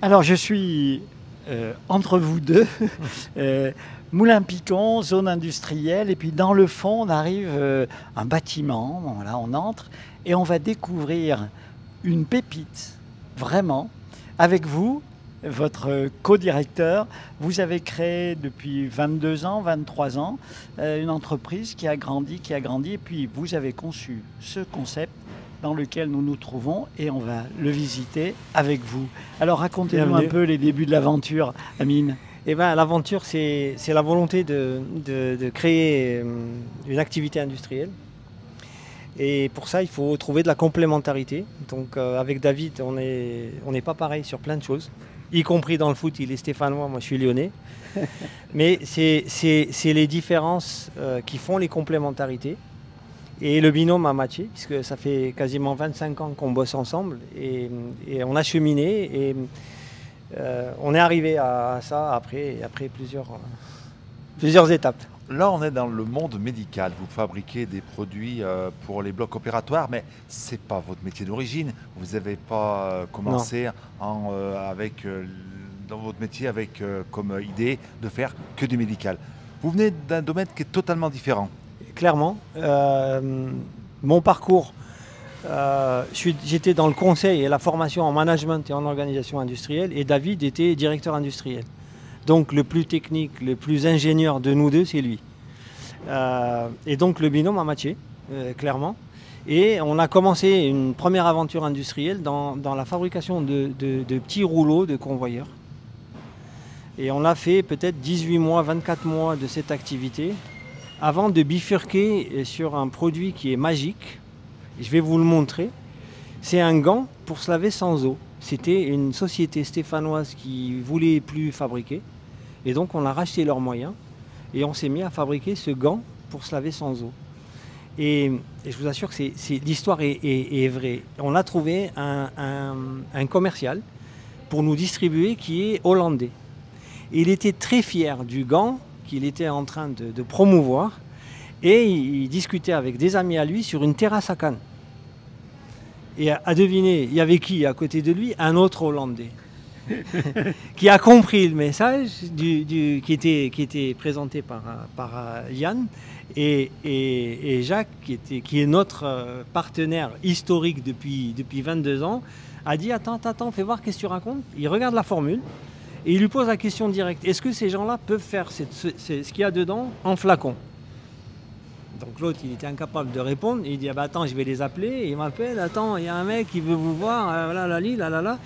Alors je suis entre vous deux, Moulin-Picon, zone industrielle, et puis dans le fond on arrive un bâtiment, voilà, on entre et on va découvrir une pépite, vraiment, avec vous, votre co-directeur. Vous avez créé depuis 22 ans, 23 ans, une entreprise qui a grandi, et puis vous avez conçu ce concept dans lequel nous nous trouvons et on va le visiter avec vous. Alors racontez-nous un peu les débuts de l'aventure, Amine. Eh ben, l'aventure, c'est la volonté de créer une activité industrielle. Et pour ça, il faut trouver de la complémentarité. Donc avec David, on n'est pas pareil sur plein de choses, y compris dans le foot. Il est stéphanois, moi je suis lyonnais. Mais c'est les différences qui font les complémentarités. Et le binôme a matché, puisque ça fait quasiment 25 ans qu'on bosse ensemble. Et on a cheminé et on est arrivé à ça après plusieurs étapes. Là, on est dans le monde médical. Vous fabriquez des produits pour les blocs opératoires, mais ce n'est pas votre métier d'origine. Vous n'avez pas commencé dans votre métier avec comme idée de faire que du médical. Vous venez d'un domaine qui est totalement différent. Clairement, mon parcours, j'étais dans le conseil et la formation en management et en organisation industrielle, et David était directeur industriel. Donc le plus technique, le plus ingénieur de nous deux, c'est lui. Et donc le binôme a matché, clairement. Et on a commencé une première aventure industrielle dans la fabrication de petits rouleaux de convoyeurs. Et on a fait peut-être 18 mois, 24 mois de cette activité, avant de bifurquer sur un produit qui est magique. Je vais vous le montrer. C'est un gant pour se laver sans eau. C'était une société stéphanoise qui ne voulait plus fabriquer. Et donc on a racheté leurs moyens et on s'est mis à fabriquer ce gant pour se laver sans eau. Et je vous assure que l'histoire est vraie. On a trouvé un commercial pour nous distribuer qui est hollandais. Et il était très fier du gant qu'il était en train de promouvoir, et il discutait avec des amis à lui sur une terrasse à Cannes. Et à deviner, il y avait qui à côté de lui? Un autre Hollandais qui a compris le message qui était présenté par Yann et Jacques, qui est notre partenaire historique depuis 22 ans, a dit attends, fais voir qu'est-ce que tu racontes. Il regarde la formule et il lui pose la question directe. Est-ce que ces gens-là peuvent faire ce qu'il y a dedans en flacon? Donc l'autre, il était incapable de répondre. Il dit, ah bah attends, je vais les appeler. Et il m'appelle, attends, il y a un mec qui veut vous voir, là.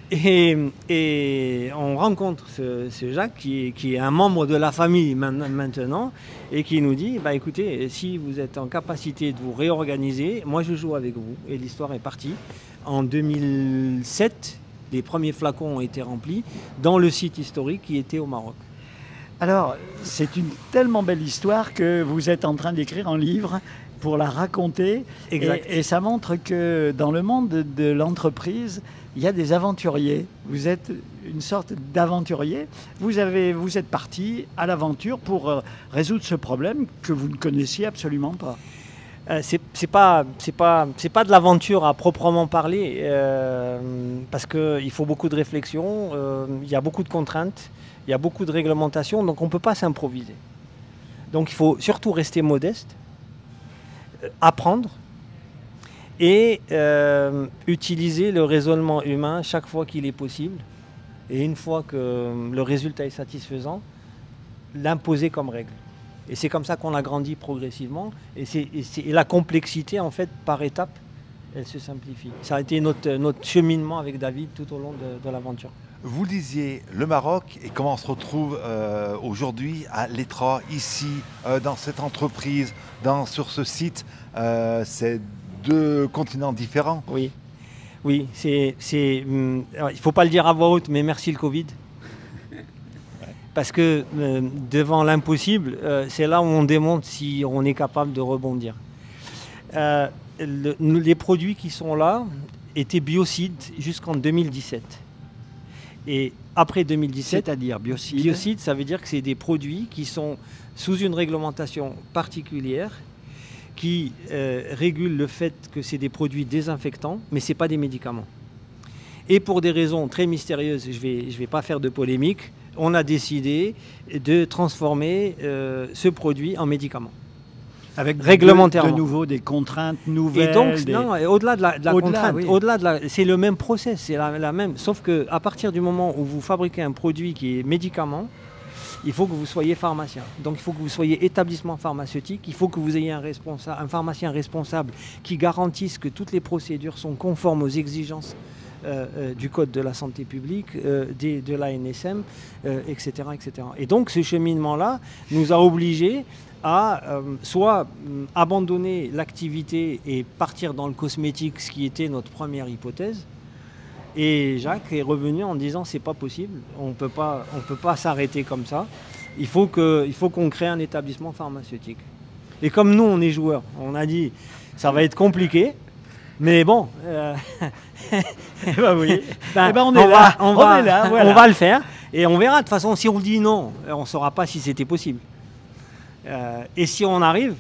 Et on rencontre ce Jacques, qui est un membre de la famille maintenant, et qui nous dit, bah écoutez, si vous êtes en capacité de vous réorganiser, moi je joue avec vous. Et l'histoire est partie. En 2007, les premiers flacons ont été remplis dans le site historique qui était au Maroc. Alors, c'est une tellement belle histoire que vous êtes en train d'écrire un livre pour la raconter. Exact. Et ça montre que dans le monde de l'entreprise, il y a des aventuriers. Vous êtes une sorte d'aventurier. Vous êtes parti à l'aventure pour résoudre ce problème que vous ne connaissiez absolument pas. C'est pas de l'aventure à proprement parler, parce qu'il faut beaucoup de réflexion, il y a beaucoup de contraintes, il y a beaucoup de réglementations, donc on ne peut pas s'improviser. Donc il faut surtout rester modeste, apprendre et utiliser le raisonnement humain chaque fois qu'il est possible. Et une fois que le résultat est satisfaisant, l'imposer comme règle. Et c'est comme ça qu'on a grandi progressivement. Et la complexité, en fait, par étapes, elle se simplifie. Ça a été notre cheminement avec David tout au long de l'aventure. Vous disiez le Maroc, et comment on se retrouve aujourd'hui à l'Etra, ici, dans cette entreprise, sur ce site. C'est deux continents différents. Oui, il ne faut pas le dire à voix haute, mais merci le Covid. Parce que devant l'impossible, c'est là où on démontre si on est capable de rebondir. Les produits qui sont là étaient biocides jusqu'en 2017. Et après 2017... C'est-à-dire biocides? Biocides, ça veut dire que c'est des produits qui sont sous une réglementation particulière qui régule le fait que c'est des produits désinfectants, mais ce n'est pas des médicaments. Et pour des raisons très mystérieuses, je vais pas faire de polémique, on a décidé de transformer ce produit en médicament. Avec réglementairement. de nouveau des contraintes nouvelles. Et donc, non, au-delà de la contrainte, oui. c'est le même process, c'est la même. Sauf qu'à partir du moment où vous fabriquez un produit qui est médicament, il faut que vous soyez pharmacien. Donc il faut que vous soyez établissement pharmaceutique, il faut que vous ayez un pharmacien responsable qui garantisse que toutes les procédures sont conformes aux exigences du Code de la santé publique, de l'ANSM, etc., etc. Et donc ce cheminement-là nous a obligés à soit abandonner l'activité et partir dans le cosmétique, ce qui était notre première hypothèse. Et Jacques est revenu en disant c'est pas possible, on peut pas s'arrêter comme ça. Il faut qu'on crée un établissement pharmaceutique. Et comme nous on est joueurs, on a dit ça va être compliqué, mais bon, ben oui. On est là, voilà. On va le faire et on verra. De toute façon, si on dit non, on ne saura pas si c'était possible. Et si on arrive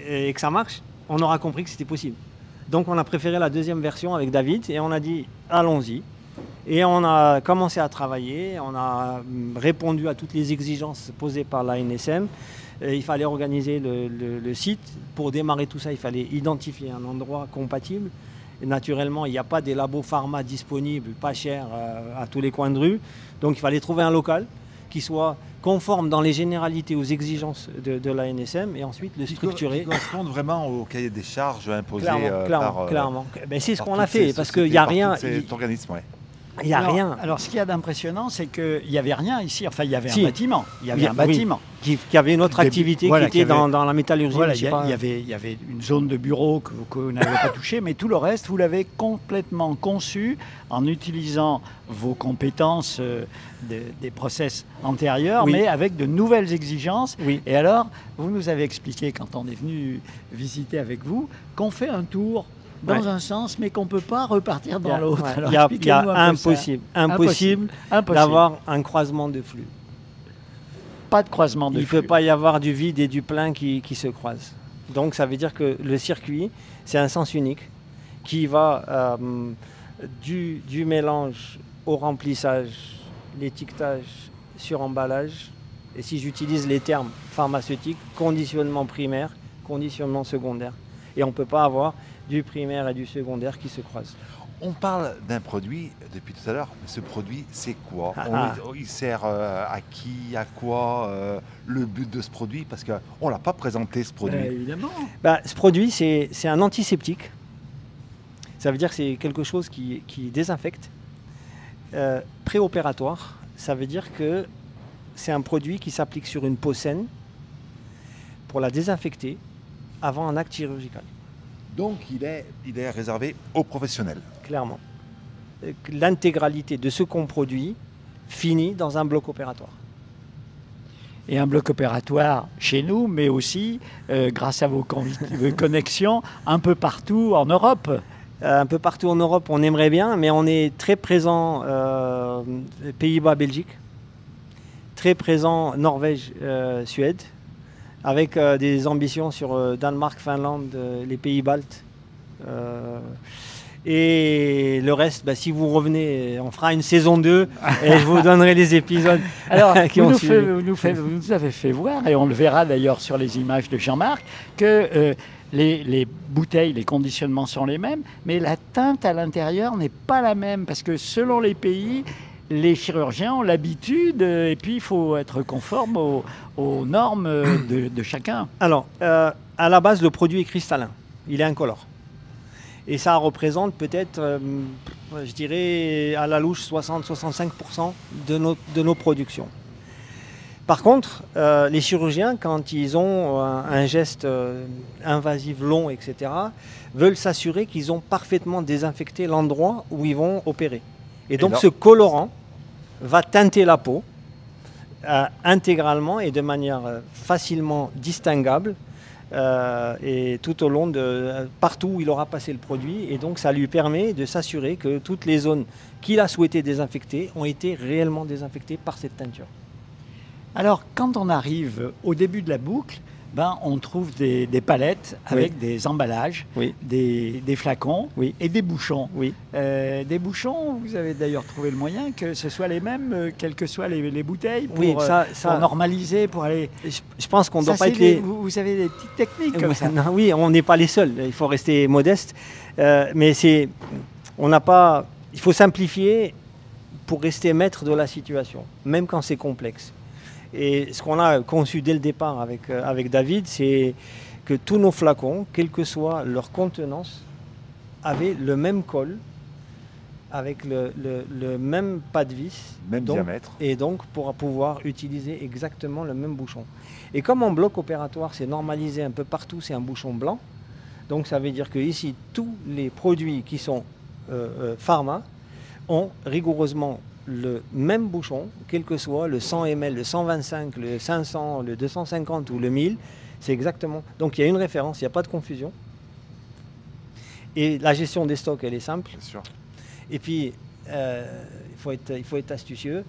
et que ça marche, on aura compris que c'était possible. Donc on a préféré la deuxième version avec David et on a dit allons-y. Et on a commencé à travailler, on a répondu à toutes les exigences posées par l'ANSM. Il fallait organiser le site. Pour démarrer tout ça, il fallait identifier un endroit compatible. Et naturellement, il n'y a pas des labos pharma disponibles, pas chers, à tous les coins de rue. Donc il fallait trouver un local qui soit conforme dans les généralités aux exigences de l'ANSM et ensuite le structurer. Qui correspondent vraiment au cahier des charges imposé clairement. Ben, c'est ce qu'on a fait parce qu'il n'y a rien. Cet organisme, ouais. Il n'y a rien. Alors, ce qu'il y a d'impressionnant, c'est qu'il n'y avait rien ici. Enfin, il y avait un bâtiment. Il y avait un bâtiment. Qui avait une autre activité qui était dans la métallurgie. Voilà, il y avait une zone de bureau que vous n'avez pas touchée, mais tout le reste, vous l'avez complètement conçu en utilisant vos compétences des process antérieurs, mais avec de nouvelles exigences. Oui. Et alors, vous nous avez expliqué, quand on est venu visiter avec vous, qu'on fait un tour dans un sens, mais qu'on ne peut pas repartir dans l'autre. Il y a impossible d'avoir un croisement de flux. Pas de croisement de flux. Il ne peut pas y avoir du vide et du plein qui se croisent. Donc ça veut dire que le circuit, c'est un sens unique qui va du mélange au remplissage, l'étiquetage sur emballage. Et si j'utilise les termes pharmaceutiques, conditionnement primaire, conditionnement secondaire. Et on ne peut pas avoir du primaire et du secondaire qui se croisent. On parle d'un produit depuis tout à l'heure, mais ce produit, c'est quoi? Il sert à qui, à quoi, le but de ce produit? Parce qu'on ne l'a pas présenté, ce produit. Évidemment. Ce produit, c'est un antiseptique. Ça veut dire que c'est quelque chose qui désinfecte. Préopératoire, ça veut dire que c'est un produit qui s'applique sur une peau saine pour la désinfecter avant un acte chirurgical. Donc il est réservé aux professionnels. Clairement. L'intégralité de ce qu'on produit finit dans un bloc opératoire. Et un bloc opératoire chez nous, mais aussi grâce à vos connexions un peu partout en Europe. Un peu partout en Europe, on aimerait bien, mais on est très présent Pays-Bas, Belgique, très présent Norvège, Suède, avec des ambitions sur Danemark, Finlande, les pays baltes. Et le reste, si vous revenez, on fera une saison 2 et je vous donnerai les épisodes. Alors, vous nous avez fait voir, et on le verra d'ailleurs sur les images de Jean-Marc, que les bouteilles, les conditionnements sont les mêmes, mais la teinte à l'intérieur n'est pas la même, parce que selon les pays, les chirurgiens ont l'habitude, et puis il faut être conforme aux normes de chacun. Alors, à la base, le produit est cristallin, il est incolore. Et ça représente peut-être, je dirais, à la louche 60-65% de nos productions. Par contre, les chirurgiens, quand ils ont un geste invasif long, etc., veulent s'assurer qu'ils ont parfaitement désinfecté l'endroit où ils vont opérer. Et donc ce colorant va teinter la peau intégralement et de manière facilement distinguable et tout au long partout où il aura passé le produit. Et donc ça lui permet de s'assurer que toutes les zones qu'il a souhaité désinfecter ont été réellement désinfectées par cette teinture. Alors quand on arrive au début de la boucle, ben, on trouve des palettes avec des emballages, Oui. des flacons Oui. et des bouchons. Oui. Des bouchons, vous avez d'ailleurs trouvé le moyen que ce soit les mêmes, quelles que soient les bouteilles, pour, Oui, pour normaliser, pour aller... je pense qu'on ne doit Ça, pas être c'est les... vous avez des petites techniques comme ça. Non, oui, on n'est pas les seuls, il faut rester modeste. Mais on n'a pas... Il faut simplifier pour rester maître de la situation, même quand c'est complexe. Et ce qu'on a conçu dès le départ avec David, c'est que tous nos flacons, quelle que soit leur contenance, avaient le même col, avec le même pas de vis. Même donc, diamètre. Et donc pour pouvoir utiliser exactement le même bouchon. Et comme en bloc opératoire, c'est normalisé un peu partout, c'est un bouchon blanc. Donc ça veut dire que ici, tous les produits qui sont pharma ont rigoureusement le même bouchon, quel que soit le 100 ml, le 125, le 500, le 250 ou le 1000, c'est exactement. Donc il y a une référence, il n'y a pas de confusion. Et la gestion des stocks, elle est simple. Bien sûr. Et puis, il faut être astucieux.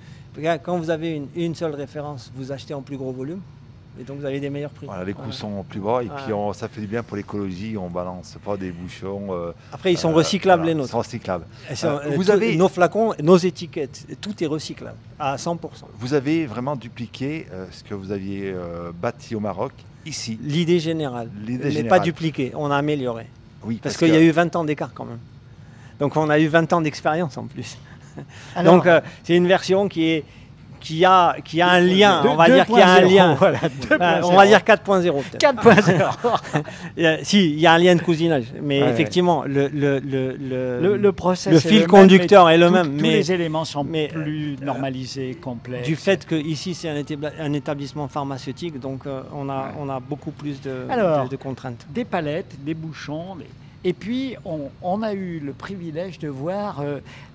Quand vous avez une seule référence, vous achetez en plus gros volume. Et donc vous avez des meilleurs prix. Voilà, les coûts sont plus bas et puis ça fait du bien pour l'écologie, on balance pas des bouchons. Après, ils sont recyclables, voilà, les nôtres. Ils sont recyclables. Vous avez nos flacons, nos étiquettes, tout est recyclable à 100%. Vous avez vraiment dupliqué ce que vous aviez bâti au Maroc ici. L'idée générale, mais pas dupliqué, on a amélioré. Oui, parce qu'il y a eu 20 ans d'écart quand même. Donc on a eu 20 ans d'expérience en plus. Alors, donc c'est une version qui a un lien, on va dire qu'il y a un 2.0, lien. voilà, On va dire 4.0 peut-être. 4.0. Si, il y a un lien de cousinage, mais Ouais, effectivement, le process le est fil même, conducteur mais est le tous même. Tous Mais les éléments sont plus normalisés, complexes. du fait que ici c'est un établissement pharmaceutique, donc on a beaucoup plus de contraintes. Des palettes, des bouchons, et puis on a eu le privilège de voir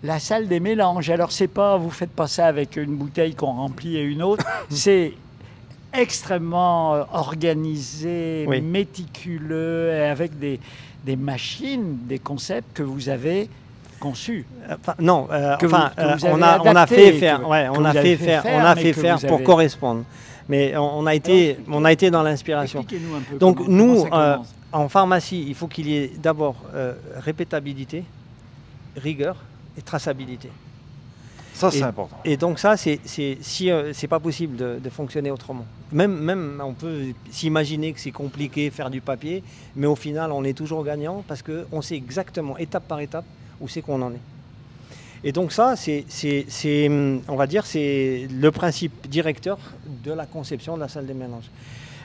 la salle des mélanges. Alors vous faites pas ça avec une bouteille qu'on remplit et une autre, c'est extrêmement organisé, Oui. méticuleux, et avec des machines, des concepts que vous avez conçus. Non, Que vous avez on a adapté, fait faire, ouais, que on vous a avez fait fait faire, faire, on a mais fait que faire vous pour avez- correspondre. Mais on a été dans l'inspiration. Expliquez-nous un peu. Donc comment nous, ça commence. en pharmacie, il faut qu'il y ait d'abord répétabilité, rigueur et traçabilité. Ça, c'est important. Et donc ça, c'est pas possible de fonctionner autrement. Même on peut s'imaginer que c'est compliqué faire du papier, mais au final, on est toujours gagnant parce qu'on sait exactement, étape par étape, où c'est qu'on en est. Et donc ça, on va dire, c'est le principe directeur de la conception de la salle des mélanges.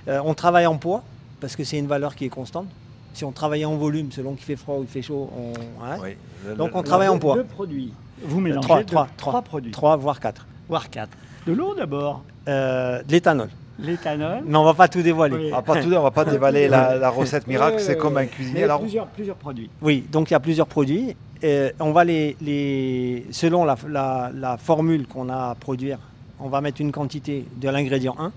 On travaille en poids, parce que c'est une valeur qui est constante. Si on travaillait en volume, selon qu'il fait froid ou il fait chaud, Oui. donc on travaille en poids. Deux produits. Vous mélangez trois produits. 3 voire 4. Voire 4. De l'eau d'abord. De l'éthanol. L'éthanol. Mais on va pas tout dévoiler. Oui. On ne va pas dévaler la recette miracle, c'est comme un cuisinier. Mais Alors, plusieurs produits. Oui, donc il y a plusieurs produits. On va selon la formule qu'on a à produire, on va mettre une quantité de l'ingrédient 1.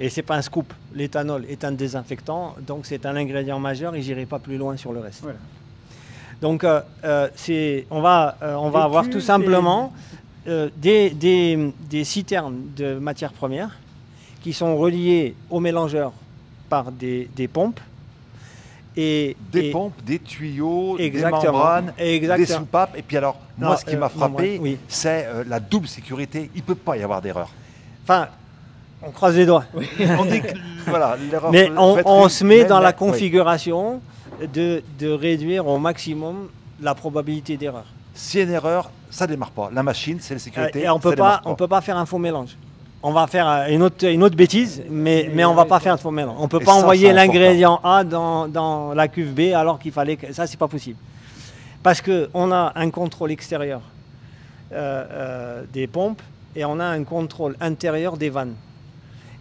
Et c'est pas un scoop. L'éthanol est un désinfectant, donc c'est un ingrédient majeur et j'irai pas plus loin sur le reste. Voilà. Donc on va avoir cuves, tout simplement des citernes de matières premières qui sont reliées au mélangeur par des pompes. des pompes, des tuyaux, Exactement. des membranes, Exactement. des soupapes. Et puis alors, moi, ce qui m'a frappé, oui. c'est la double sécurité. Il ne peut pas y avoir d'erreur. Enfin, on croise les doigts. On dit que voilà, l'erreur. Mais peut on être se met humaine, dans la oui. configuration de réduire au maximum la probabilité d'erreur. Si une erreur, ça ne démarre pas. La machine, c'est la sécurité. Et on ça démarre peut pas faire un faux mélange. On va faire une autre bêtise, mais on va pas faire un faux mélange. On peut Et pas ça, envoyer c'est l'ingrédient A dans la cuve B alors qu'il fallait que ça, c'est pas possible. Parce que on a un contrôle extérieur des pompes et on a un contrôle intérieur des vannes.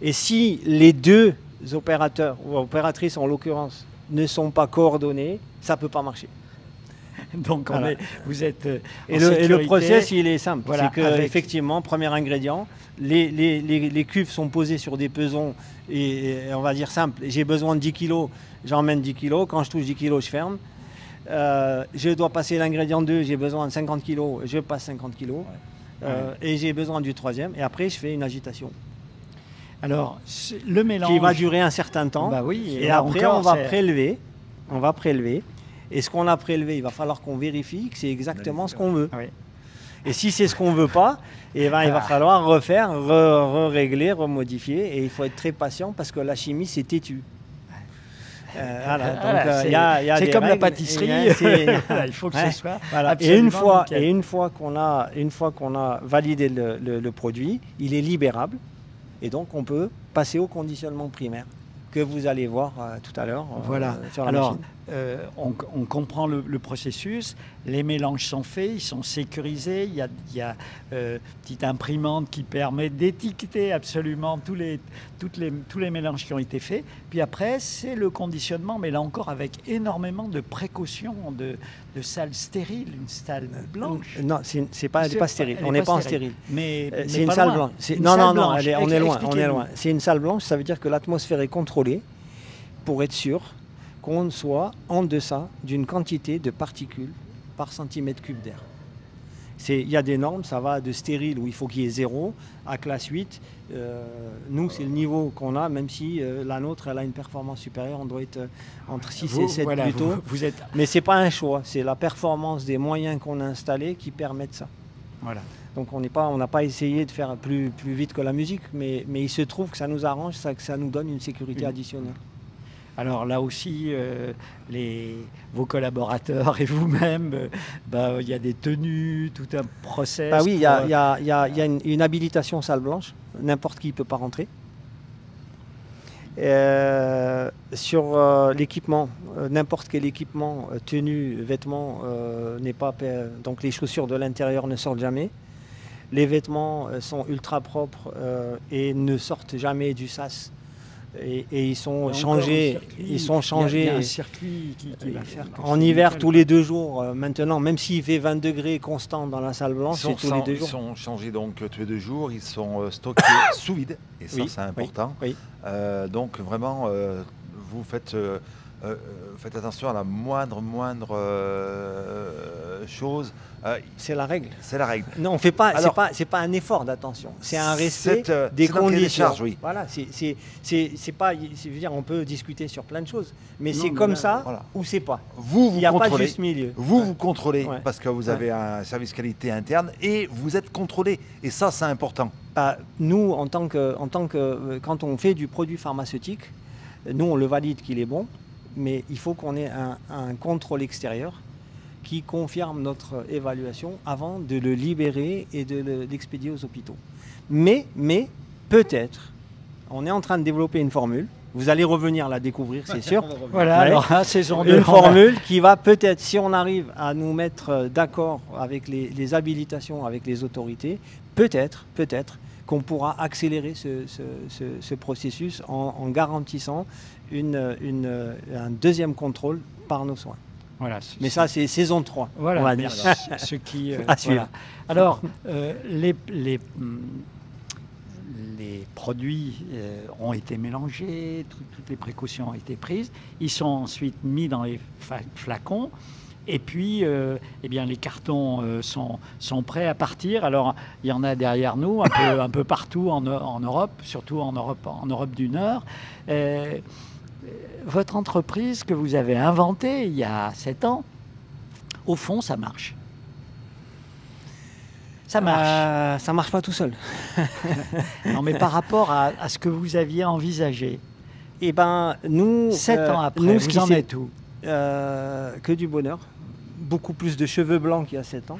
Et si les deux opérateurs ou opératrices en l'occurrence ne sont pas coordonnés, ça peut pas marcher. Donc Voilà. vous êtes Et le process, il est simple. Voilà, c'est que, effectivement, premier ingrédient, les cuves sont posées sur des pesons, et on va dire simple. J'ai besoin de 10 kg, j'emmène 10 kg. Quand je touche 10 kg, je ferme. Je dois passer l'ingrédient 2, j'ai besoin de 50 kg, je passe 50 kg. Et j'ai besoin du troisième. Et après, je fais une agitation. Alors, le mélange... qui va durer un certain temps. Bah oui, et là après, encore, on va prélever. On va prélever. Et ce qu'on a prélevé, il va falloir qu'on vérifie que c'est exactement ce qu'on veut. Oui. Et si c'est ce qu'on ne veut pas, eh ben, il va falloir refaire, régler, remodifier. Et il faut être très patient parce que la chimie, c'est têtu. Voilà, c'est comme la pâtisserie. Il faut que ce soit voilà. absolument Et une fois qu'on a validé le produit, il est libérable. Et donc, on peut passer au conditionnement primaire que vous allez voir tout à l'heure. Voilà. Sur la Alors, machine. on comprend le processus. Les mélanges sont faits, ils sont sécurisés. Il y a petite imprimante qui permet d'étiqueter absolument tous les mélanges qui ont été faits. Puis après, c'est le conditionnement, mais là encore avec énormément de précautions, de salles stériles, une salle blanche. Non, c'est pas stérile. On n'est pas en stérile. Mais c'est une pas salle loin. blanche. Une Non, salle non, blanche. on est loin. Expliquez-nous. C'est une salle blanche, ça veut dire que l'atmosphère est contrôlée pour être sûr qu'on soit en deçà d'une quantité de particules par centimètre cube d'air. Il y a des normes, ça va de stérile où il faut qu'il y ait 0 à classe 8. Nous, c'est le niveau qu'on a, même si la nôtre, elle a une performance supérieure, on doit être entre 6 et 7 voilà, plutôt. Vous êtes... Mais ce n'est pas un choix, c'est la performance des moyens qu'on a installés qui permettent ça. Voilà. Donc on n'a pas essayé de faire plus vite que la musique, mais il se trouve que ça nous arrange, que ça nous donne une sécurité additionnelle. Alors là aussi, vos collaborateurs et vous-même, il y a des tenues, tout un process. Oui, il y a une habilitation salle blanche, n'importe qui ne peut pas rentrer. Sur l'équipement, n'importe quel équipement, tenue, vêtements, n'est pas... Donc les chaussures de l'intérieur ne sortent jamais. Les vêtements sont ultra propres et ne sortent jamais du sas. Et ils sont changés. Il y a un circuit qui va faire que en hiver tous les 2 jours. Maintenant, même s'il fait 20 degrés constant dans la salle blanche, c'est tous les 2 jours. Ils sont changés donc tous les 2 jours. Ils sont stockés sous vide. Et ça, c'est important. Oui. Donc vraiment, vous faites attention à la moindre chose. C'est la règle. C'est la règle. Non, on fait pas. C'est pas un effort d'attention. C'est un respect des conditions. Charges, oui. Voilà. C'est pas. Je veux dire, on peut discuter sur plein de choses, mais c'est comme ça voilà. Ou c'est pas. Il n'y a pas de juste milieu. Vous contrôlez parce que vous avez un service qualité interne et vous êtes contrôlé. Et ça, c'est important. Nous, en tant que quand on fait du produit pharmaceutique, nous on le valide qu'il est bon, mais il faut qu'on ait un contrôle extérieur qui confirme notre évaluation avant de le libérer et de l'expédier aux hôpitaux. Mais peut-être, on est en train de développer une formule, vous allez revenir la découvrir, c'est sûr. Voilà, alors, saison 2, une formule qui va peut-être, si on arrive à nous mettre d'accord avec les habilitations, avec les autorités, peut-être qu'on pourra accélérer ce processus en garantissant un deuxième contrôle par nos soins. Voilà, mais ça, c'est saison 3. Voilà, on va dire. Ce qui, voilà. Alors, les produits ont été mélangés, toutes les précautions ont été prises. Ils sont ensuite mis dans les flacons. Et puis, les cartons sont prêts à partir. Alors, il y en a derrière nous, un peu partout en Europe, surtout en Europe du Nord. Votre entreprise que vous avez inventée il y a 7 ans, au fond, ça marche. Ça marche. Ça marche pas tout seul. Non, mais par rapport à ce que vous aviez envisagé. Eh ben, nous... 7 ans après, vous en êtes où? Que du bonheur. Beaucoup plus de cheveux blancs qu'il y a 7 ans.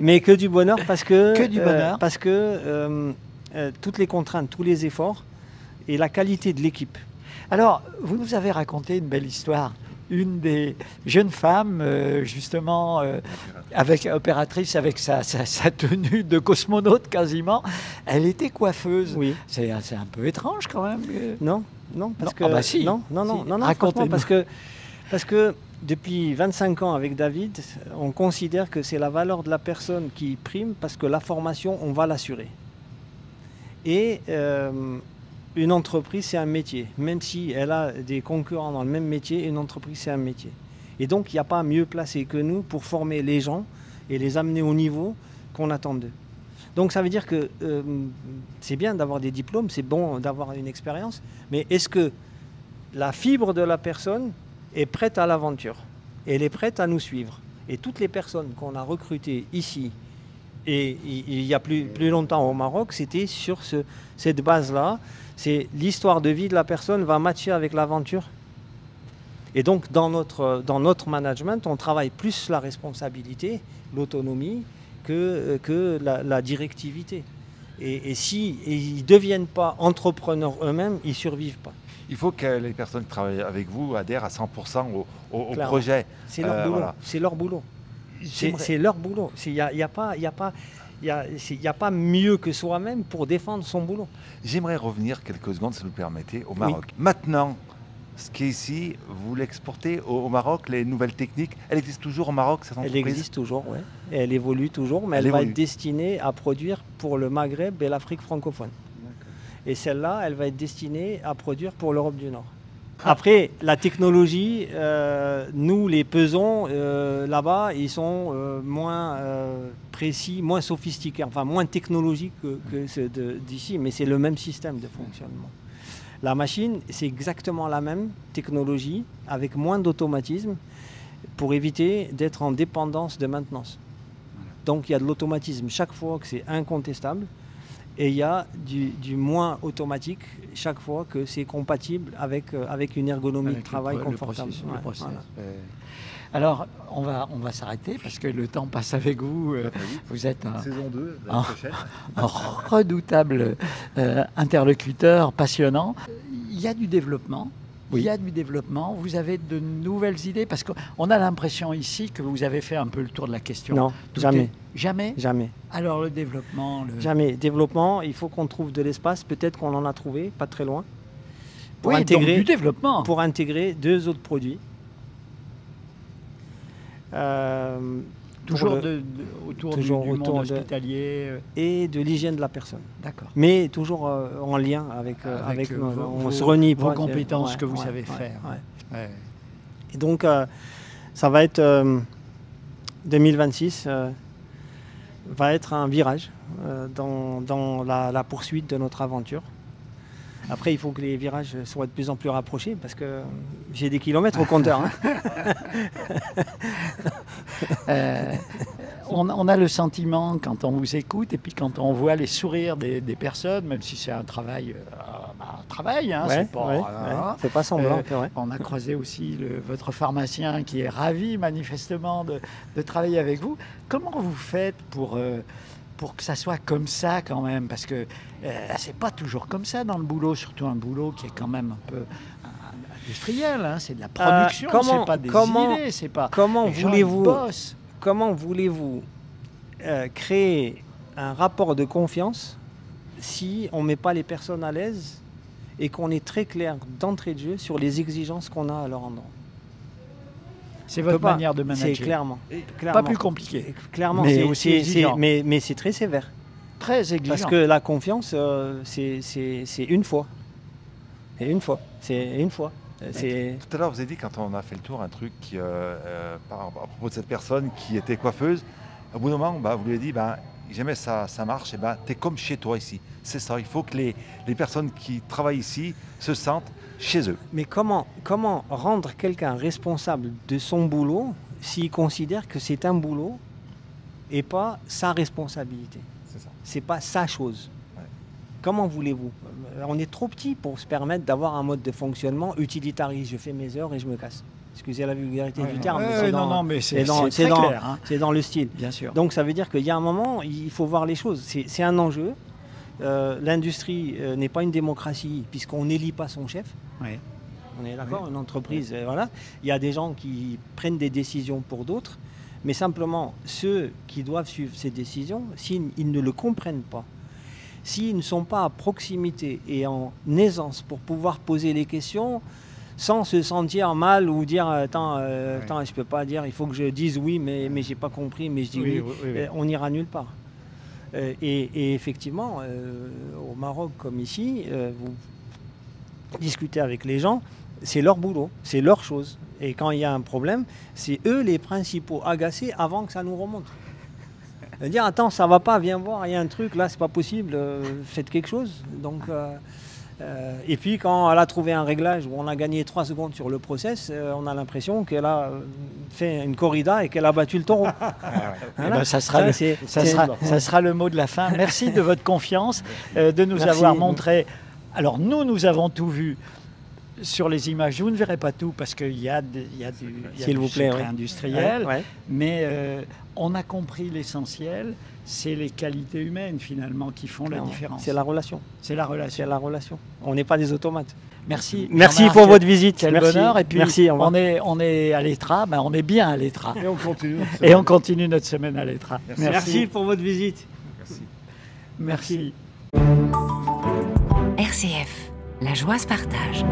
mais que du bonheur parce que... Que du bonheur. Parce que toutes les contraintes, tous les efforts et la qualité de l'équipe. Alors, vous nous avez raconté une belle histoire. Une des jeunes femmes, justement, opératrice avec sa tenue de cosmonaute quasiment, elle était coiffeuse. Oui. C'est un peu étrange quand même. Non, parce que... Ah bah si. Non, racontez-nous. Parce que depuis 25 ans avec David, on considère que c'est la valeur de la personne qui prime parce que la formation, on va l'assurer. Et... une entreprise, c'est un métier. Même si elle a des concurrents dans le même métier, une entreprise, c'est un métier. Et donc, il n'y a pas mieux placé que nous pour former les gens et les amener au niveau qu'on attend d'eux. Donc ça veut dire que c'est bien d'avoir des diplômes, c'est bon d'avoir une expérience, mais est-ce que la fibre de la personne est prête à l'aventure? Elle est prête à nous suivre. Et toutes les personnes qu'on a recrutées ici, et il y a plus longtemps au Maroc, c'était sur cette base-là. C'est l'histoire de vie de la personne va matcher avec l'aventure. Et donc dans notre management, on travaille plus la responsabilité, l'autonomie, que la directivité. Et si ils ne deviennent pas entrepreneurs eux-mêmes, ils ne survivent pas. Il faut que les personnes qui travaillent avec vous adhèrent à 100% au Clairement. projet. C'est leur boulot. Voilà. C'est leur boulot. C'est leur boulot. Il n'y a pas mieux que soi-même pour défendre son boulot. J'aimerais revenir quelques secondes, si vous le permettez, au Maroc. Oui. Maintenant, ce qui est ici, vous l'exportez au Maroc, les nouvelles techniques, elle existe toujours au Maroc, cette entreprise? Elle existe toujours, oui. Elle évolue toujours, mais elle va être destinée à produire pour le Maghreb et l'Afrique francophone. Et celle-là, elle va être destinée à produire pour l'Europe du Nord. Après, la technologie, nous les pesons là-bas, ils sont moins précis, moins sophistiqués, enfin moins technologiques que ceux d'ici, mais c'est le même système de fonctionnement. La machine, c'est exactement la même technologie, avec moins d'automatisme, pour éviter d'être en dépendance de maintenance. Donc il y a de l'automatisme chaque fois que c'est incontestable, et il y a du moins automatique chaque fois que c'est compatible avec une ergonomie de travail confortable. Voilà. Alors, on va s'arrêter parce que le temps passe avec vous. Vous êtes saison 2, un redoutable interlocuteur passionnant. Il y a du développement. Oui. Il y a du développement. Vous avez de nouvelles idées parce qu'on a l'impression ici que vous avez fait un peu le tour de la question. Non, jamais. Jamais. Jamais. Alors le développement. Jamais. Développement, il faut qu'on trouve de l'espace. Peut-être qu'on en a trouvé, pas très loin. Pour intégrer du développement. Pour intégrer 2 autres produits. Toujours autour du monde hospitalier et de l'hygiène de la personne. D'accord. Mais toujours en lien avec on se renie vos compétences que vous savez faire. Ouais. Et donc ça va être 2026 va être un virage dans la poursuite de notre aventure. Après, il faut que les virages soient de plus en plus rapprochés parce que j'ai des kilomètres au compteur. On a le sentiment, quand on vous écoute et puis quand on voit les sourires des personnes, même si c'est un travail, c'est pas semblant. On a croisé aussi votre pharmacien qui est ravi manifestement de travailler avec vous. Comment vous faites pour que ça soit comme ça quand même, parce que c'est pas toujours comme ça dans le boulot, surtout un boulot qui est quand même un peu industriel, hein, c'est de la production, c'est pas des idées, c'est pas... Comment voulez-vous créer un rapport de confiance si on ne met pas les personnes à l'aise et qu'on est très clair d'entrée de jeu sur les exigences qu'on a à leur endroit? C'est votre manière de manager. C'est clairement. Pas plus compliqué. Clairement, mais aussi exigeant. Mais c'est très sévère. Très exigeant. Parce que la confiance, c'est une fois. C'est une fois. C'est une fois. Tout à l'heure, vous avez dit, quand on a fait le tour, un truc à propos de cette personne qui était coiffeuse. Au bout d'un moment, vous lui avez dit, jamais ça marche, tu es comme chez toi ici. C'est ça, il faut que les personnes qui travaillent ici se sentent chez eux. Mais comment rendre quelqu'un responsable de son boulot s'il considère que c'est un boulot et pas sa responsabilité? C'est ça. C'est pas sa chose. Ouais. Comment voulez-vous? On est trop petit pour se permettre d'avoir un mode de fonctionnement utilitariste. Je fais mes heures et je me casse. Excusez la vulgarité du terme, mais c'est clair. Hein. C'est dans le style. Bien sûr. Donc ça veut dire qu'il y a un moment, il faut voir les choses. C'est un enjeu. L'industrie n'est pas une démocratie puisqu'on n'élit pas son chef. Oui. On est d'accord, une entreprise, voilà. Il y a des gens qui prennent des décisions pour d'autres, mais simplement ceux qui doivent suivre ces décisions, s'ils ne le comprennent pas, s'ils ne sont pas à proximité et en aisance pour pouvoir poser les questions, sans se sentir mal ou dire attends, je peux pas dire, il faut que je dise oui, mais j'ai pas compris, mais je dis oui. On n'ira nulle part. Et effectivement, au Maroc comme ici, vous discutez avec les gens, c'est leur boulot, c'est leur chose. Et quand il y a un problème, c'est eux les principaux agacés avant que ça nous remonte. dire attends, ça va pas, viens voir, il y a un truc là, c'est pas possible, faites quelque chose. Donc, et puis quand elle a trouvé un réglage où on a gagné 3 secondes sur le process, on a l'impression qu'elle a fait une corrida et qu'elle a battu le taureau. Eh ben, ça sera le mot de la fin. Merci de votre confiance, de nous avoir montré. Alors nous avons tout vu sur les images. Vous ne verrez pas tout parce qu'il y a du secret industriel, mais on a compris l'essentiel. C'est les qualités humaines finalement qui font la différence. C'est la relation. C'est la relation. C'est la relation. On n'est pas des automates. Merci. Merci pour votre visite. Quel bonheur. Et puis merci, on est à l'ETRA, ben on est bien à l'ETRA. Et on continue. On continue notre semaine à l'ETRA. Merci pour votre visite. Merci. RCF, la joie se partage.